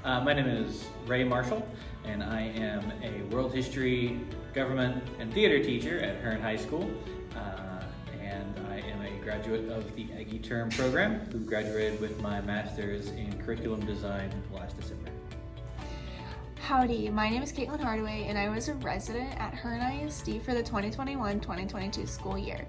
My name is Ray Marshall, and I am a world history, government, and theater teacher at Hearne High School. And I am a graduate of the aggieTERM program, who graduated with my master's in curriculum design last December. Howdy, my name is Kaitlyn Hardaway, and I was a resident at Hearne ISD for the 2021-2022 school year.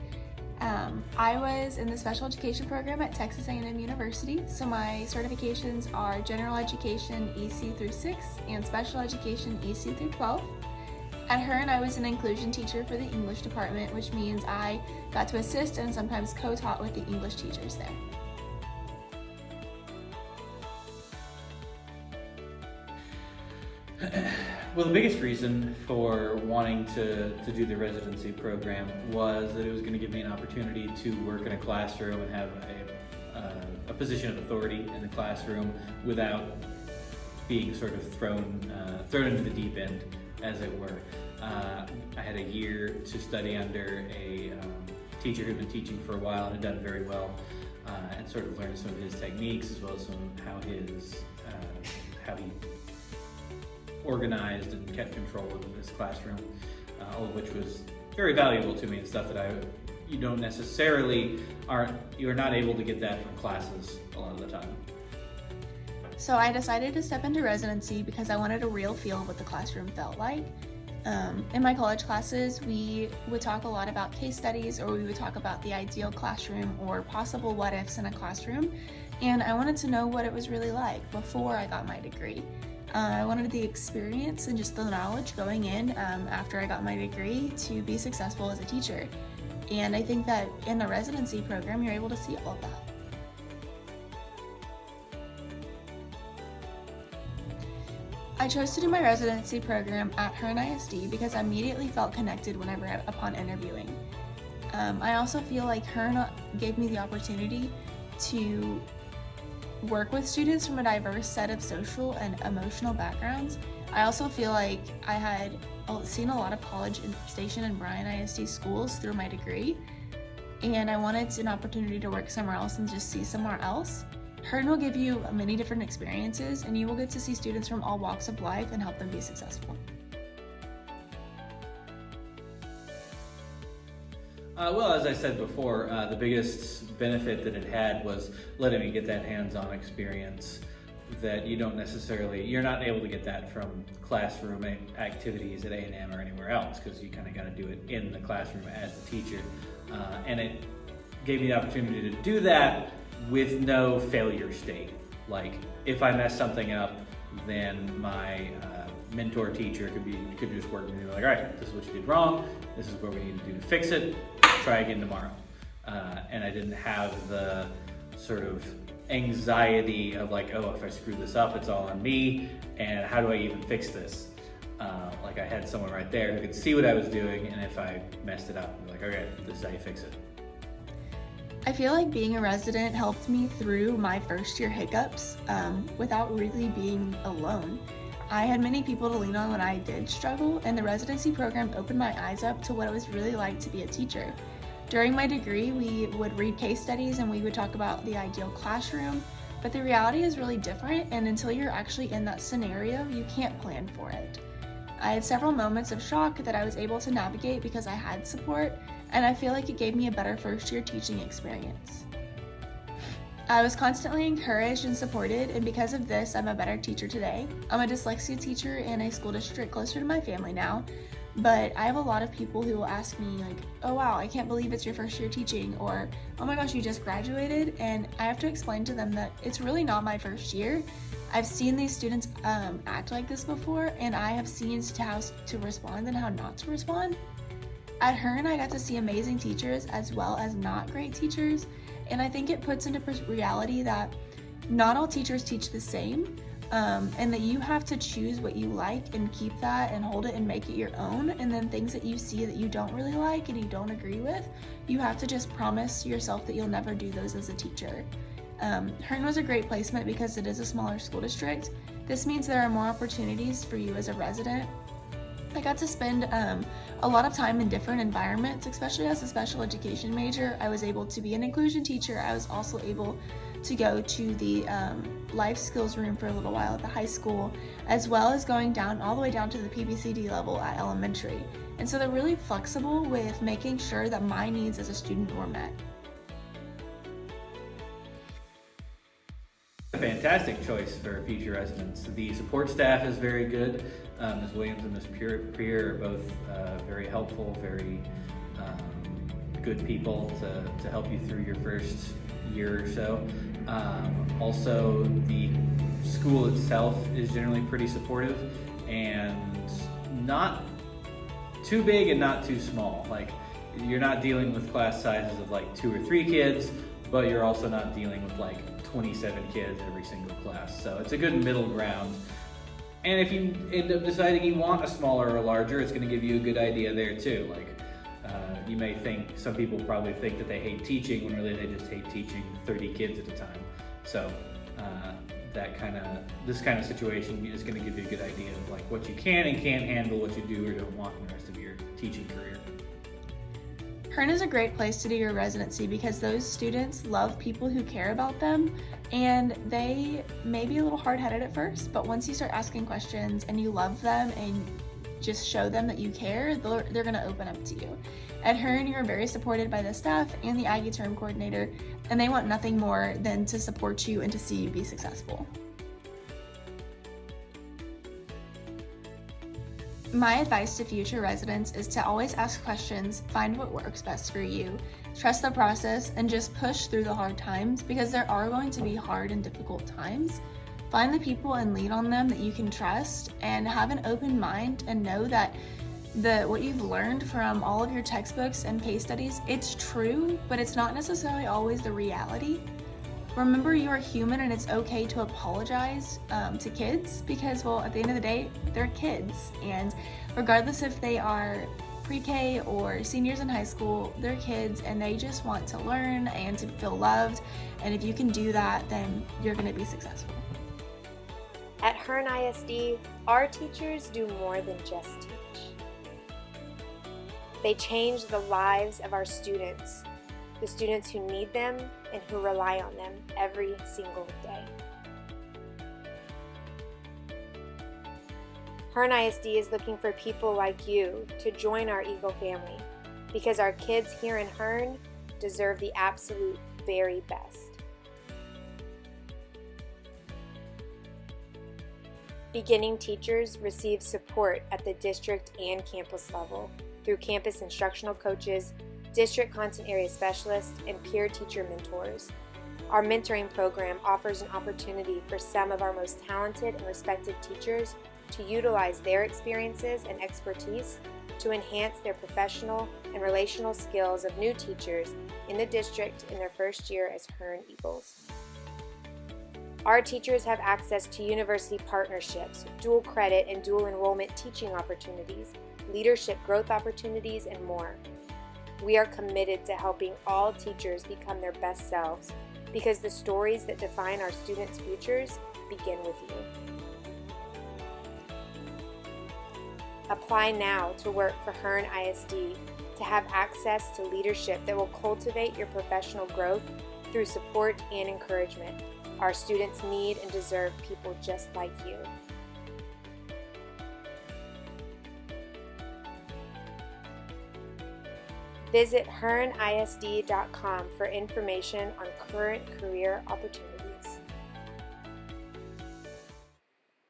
I was in the special education program at Texas A&M University, so my certifications are general education EC through 6 and special education EC through 12. At Hearne, I was an inclusion teacher for the English department, which means I got to assist and sometimes co-taught with the English teachers there. Well, the biggest reason for wanting to do the residency program was that it was going to give me an opportunity to work in a classroom and have a position of authority in the classroom without being sort of thrown into the deep end, as it were. I had a year to study under a teacher who'd been teaching for a while and had done very well, and sort of learned some of his techniques as well as how he organized and kept control of this classroom, all of which was very valuable to me and stuff that you're not able to get that from classes a lot of the time. So I decided to step into residency because I wanted a real feel of what the classroom felt like. In my college classes, we would talk a lot about case studies, or we would talk about the ideal classroom or possible what ifs in a classroom, and I wanted to know what it was really like before I got my degree. I wanted the experience and just the knowledge going in after I got my degree to be successful as a teacher. And I think that in the residency program, you're able to see all of that. I chose to do my residency program at Hearne ISD because I immediately felt connected upon interviewing. I also feel like Hearne gave me the opportunity to work with students from a diverse set of social and emotional backgrounds. I also feel like I had seen a lot of College Station and Bryan ISD schools through my degree, and I wanted an opportunity to work somewhere else and just see somewhere else. Hearne will give you many different experiences, and you will get to see students from all walks of life and help them be successful. Well, as I said before, the biggest benefit that it had was letting me get that hands-on experience that you're not able to get that from classroom activities at A&M or anywhere else, because you kind of got to do it in the classroom as a teacher. And it gave me the opportunity to do that with no failure state. Like, if I mess something up, then my mentor teacher could just work with me like, all right, this is what you did wrong, this is what we need to do to fix it, try again tomorrow. And I didn't have the sort of anxiety of like, oh, if I screw this up, it's all on me, and how do I even fix this? Like, I had someone right there who could see what I was doing, and if I messed it up, I'm like, okay, this is how you fix it. I feel like being a resident helped me through my first year hiccups without really being alone. I had many people to lean on when I did struggle, and the residency program opened my eyes up to what it was really like to be a teacher. During my degree, we would read case studies and we would talk about the ideal classroom, but the reality is really different, and until you're actually in that scenario, you can't plan for it. I had several moments of shock that I was able to navigate because I had support, and I feel like it gave me a better first year teaching experience. I was constantly encouraged and supported, and because of this, I'm a better teacher today. I'm a dyslexia teacher in a school district closer to my family now, but I have a lot of people who will ask me like, oh wow, I can't believe it's your first year teaching, or oh my gosh, you just graduated, and I have to explain to them that it's really not my first year. I've seen these students act like this before, and I have seen how to respond and how not to respond. At Hearne, I got to see amazing teachers as well as not great teachers, and I think it puts into reality that not all teachers teach the same, and that you have to choose what you like and keep that and hold it and make it your own, and then things that you see that you don't really like and you don't agree with, you have to just promise yourself that you'll never do those as a teacher. Hearne was a great placement because it is a smaller school district. This means there are more opportunities for you as a resident, I got to spend a lot of time in different environments, especially as a special education major. I was able to be an inclusion teacher. I was also able to go to the life skills room for a little while at the high school, as well as going down all the way down to the PBCD level at elementary. And so they're really flexible with making sure that my needs as a student were met. A fantastic choice for future residents. The support staff is very good. Ms. Williams and Ms. Prier are both very helpful, very good people to help you through your first year or so. Also, the school itself is generally pretty supportive and not too big and not too small. Like, you're not dealing with class sizes of like 2 or 3 kids, but you're also not dealing with like 27 kids every single class. So it's a good middle ground. And if you end up deciding you want a smaller or a larger, it's going to give you a good idea there too. Like, you may think, some people probably think that they hate teaching when really they just hate teaching 30 kids at a time. So this kind of situation is going to give you a good idea of like what you can and can't handle, what you do or don't want in the rest of your teaching career. Hearne is a great place to do your residency because those students love people who care about them, and they may be a little hard-headed at first, but once you start asking questions and you love them and just show them that you care, they're going to open up to you. At Hearne, you're very supported by the staff and the aggieTERM coordinator, and they want nothing more than to support you and to see you be successful. My advice to future residents is to always ask questions, find what works best for you, trust the process, and just push through the hard times, because there are going to be hard and difficult times. Find the people and lean on them that you can trust, and have an open mind and know that what you've learned from all of your textbooks and case studies, it's true, but it's not necessarily always the reality. Remember, you are human and it's okay to apologize to kids because, well, at the end of the day, they're kids. And regardless if they are pre-K or seniors in high school, they're kids and they just want to learn and to feel loved. And if you can do that, then you're going to be successful. At Hearne ISD, our teachers do more than just teach. They change the lives of our students, the students who need them and who rely on them every single day. Hearne ISD is looking for people like you to join our Eagle family, because our kids here in Hearne deserve the absolute very best. Beginning teachers receive support at the district and campus level through campus instructional coaches, district content area specialists, and peer teacher mentors. Our mentoring program offers an opportunity for some of our most talented and respected teachers to utilize their experiences and expertise to enhance their professional and relational skills of new teachers in the district in their first year as Hearne Eagles. Our teachers have access to university partnerships, dual credit and dual enrollment teaching opportunities, leadership growth opportunities, and more. We are committed to helping all teachers become their best selves, because the stories that define our students' futures begin with you. Apply now to work for Hearne ISD to have access to leadership that will cultivate your professional growth through support and encouragement. Our students need and deserve people just like you. Visit HearneISD.com for information on current career opportunities.